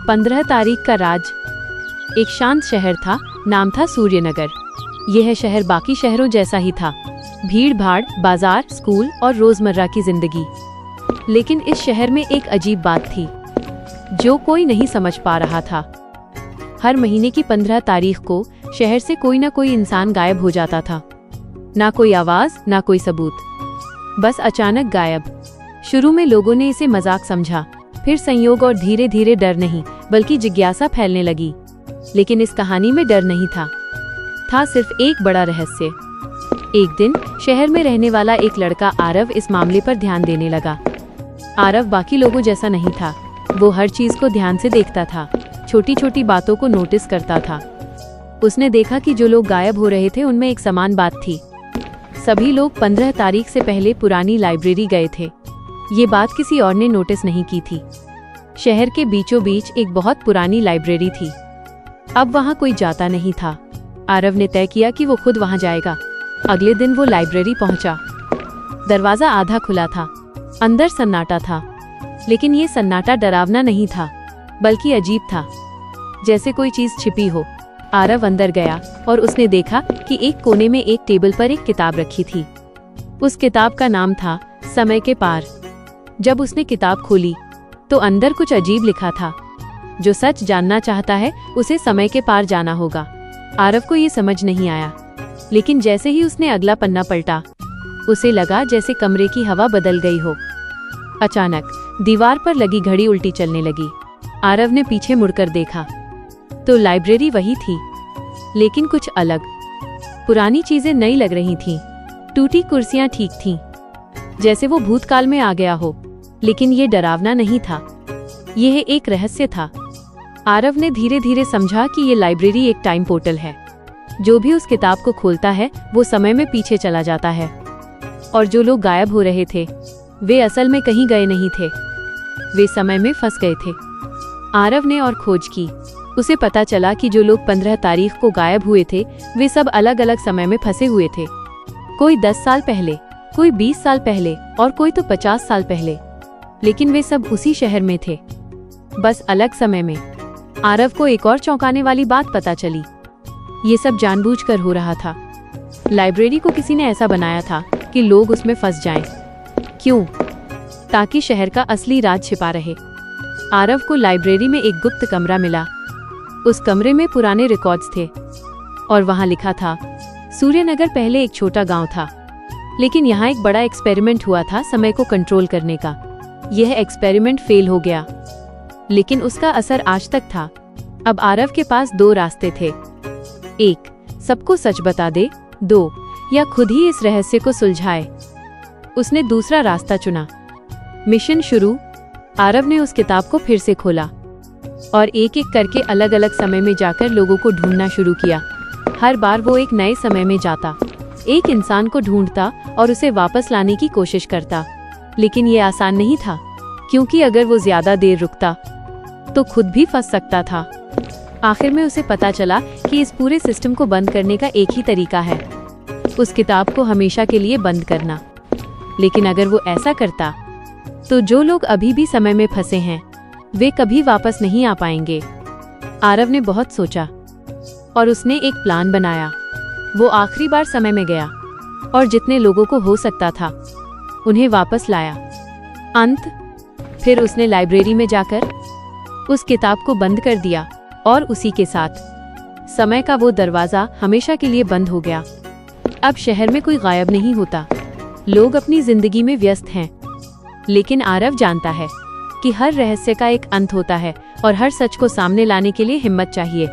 15 तारीख का राज। एक शांत शहर था, नाम था सूर्यनगर। यह शहर बाकी शहरों जैसा ही था, भीड़ भाड़, बाजार, स्कूल और रोजमर्रा की जिंदगी। लेकिन इस शहर में एक अजीब बात थी जो कोई नहीं समझ पा रहा था। हर महीने की 15 तारीख को शहर से कोई ना कोई इंसान गायब हो जाता था। ना कोई आवाज, ना कोई सबूत, बस अचानक गायब। शुरू में लोगों ने इसे मजाक समझा, फिर संयोग और धीरे धीरे डर नहीं बल्कि जिज्ञासा फैलने लगी। लेकिन इस कहानी में डर नहीं था सिर्फ एक बड़ा रहस्य। एक दिन शहर में रहने वाला एक लड़का आरव इस मामले पर ध्यान देने लगा। आरव बाकी लोगों जैसा नहीं था, वो हर चीज को ध्यान से देखता था, छोटी छोटी बातों को नोटिस करता था। उसने देखा कि जो लोग गायब हो रहे थे उनमें एक समान बात थी। सभी लोग 15 तारीख से पहले पुरानी लाइब्रेरी गए थे। ये बात किसी और ने नोटिस नहीं की थी। शहर के बीचों बीच एक बहुत पुरानी लाइब्रेरी थी। अब वहां कोई जाता नहीं था। आरव ने तय किया कि वो खुद वहां जाएगा। अगले दिन वो लाइब्रेरी पहुंचा। दरवाजा आधा खुला था, अंदर सन्नाटा था। लेकिन ये सन्नाटा डरावना नहीं था, बल्कि अजीब था, जैसे कोई चीज छिपी हो। आरव अंदर गया और उसने देखा कि एक कोने में एक टेबल पर एक किताब रखी थी। उस किताब का नाम था समय के पार। जब उसने किताब खोली तो अंदर कुछ अजीब लिखा था। जो सच जानना चाहता है उसे समय के पार जाना होगा। आरव को ये समझ नहीं आया, लेकिन जैसे ही उसने अगला पन्ना पलटा, उसे लगा जैसे कमरे की हवा बदल गई हो। अचानक दीवार पर लगी घड़ी उल्टी चलने लगी। आरव ने पीछे मुड़कर देखा तो लाइब्रेरी वही थी, लेकिन कुछ अलग। पुरानी चीजें नई लग रही थीं, टूटी कुर्सियां ठीक थीं, जैसे वो भूतकाल में आ गया हो। लेकिन ये डरावना नहीं था, यह एक रहस्य था। आरव ने धीरे धीरे समझा कि ये लाइब्रेरी एक टाइम पोर्टल है। जो भी उस किताब को खोलता है वो समय में पीछे चला जाता है। और जो लोग गायब हो रहे थे वे असल में कहीं गए नहीं थे, वे समय में फंस गए थे। आरव ने और खोज की। उसे पता चला कि जो लोग 15 तारीख को गायब हुए थे वे सब अलग अलग समय में फंसे हुए थे। कोई 10 साल पहले, कोई 20 साल पहले और कोई तो 50 साल पहले। लेकिन वे सब उसी शहर में थे, बस अलग समय में। आरव को एक और चौंकाने वाली बात पता चली। ये सब जानबूझकर हो रहा था। लाइब्रेरी को किसी ने ऐसा बनाया था कि लोग उसमें फंस जाएं। क्यों? ताकि शहर का असली राज छिपा रहे। आरव को लाइब्रेरी में एक गुप्त कमरा मिला। उस कमरे में पुराने रिकॉर्ड्स थे और वहां लिखा था, सूर्यनगर पहले एक छोटा गांव था, लेकिन यहाँ एक बड़ा एक्सपेरिमेंट हुआ था समय को कंट्रोल करने का। यह एक्सपेरिमेंट फेल हो गया, लेकिन उसका असर आज तक था। अब आरव के पास 2 रास्ते थे। 1, सबको सच बता दे। 2, या खुद ही इस रहस्य को सुलझाए। उसने दूसरा रास्ता चुना। मिशन शुरू। आरव ने उस किताब को फिर से खोला और एक एक करके अलग अलग समय में जाकर लोगों को ढूंढना शुरू किया। हर बार वो एक नए समय में जाता, एक इंसान को ढूंढता और उसे वापस लाने की कोशिश करता। लेकिन ये आसान नहीं था, क्योंकि अगर वो ज्यादा देर रुकता तो खुद भी फंस सकता था। आखिर में उसे पता चला कि इस पूरे सिस्टम को बंद करने का एक ही तरीका है, उस किताब को हमेशा के लिए बंद करना। लेकिन अगर वो ऐसा करता तो जो लोग अभी भी समय में फंसे हैं वे कभी वापस नहीं आ पाएंगे। आरव ने बहुत सोचा और उसने एक प्लान बनाया। वो आखिरी बार समय में गया और जितने लोगों को हो सकता था उन्हें वापस लाया। फिर उसने लाइब्रेरी में जाकर उस किताब को बंद कर दिया और उसी के साथ समय का वो दरवाजा हमेशा के लिए बंद हो गया। अब शहर में कोई गायब नहीं होता, लोग अपनी जिंदगी में व्यस्त हैं। लेकिन आरव जानता है कि हर रहस्य का एक अंत होता है और हर सच को सामने लाने के लिए हिम्मत चाहिए।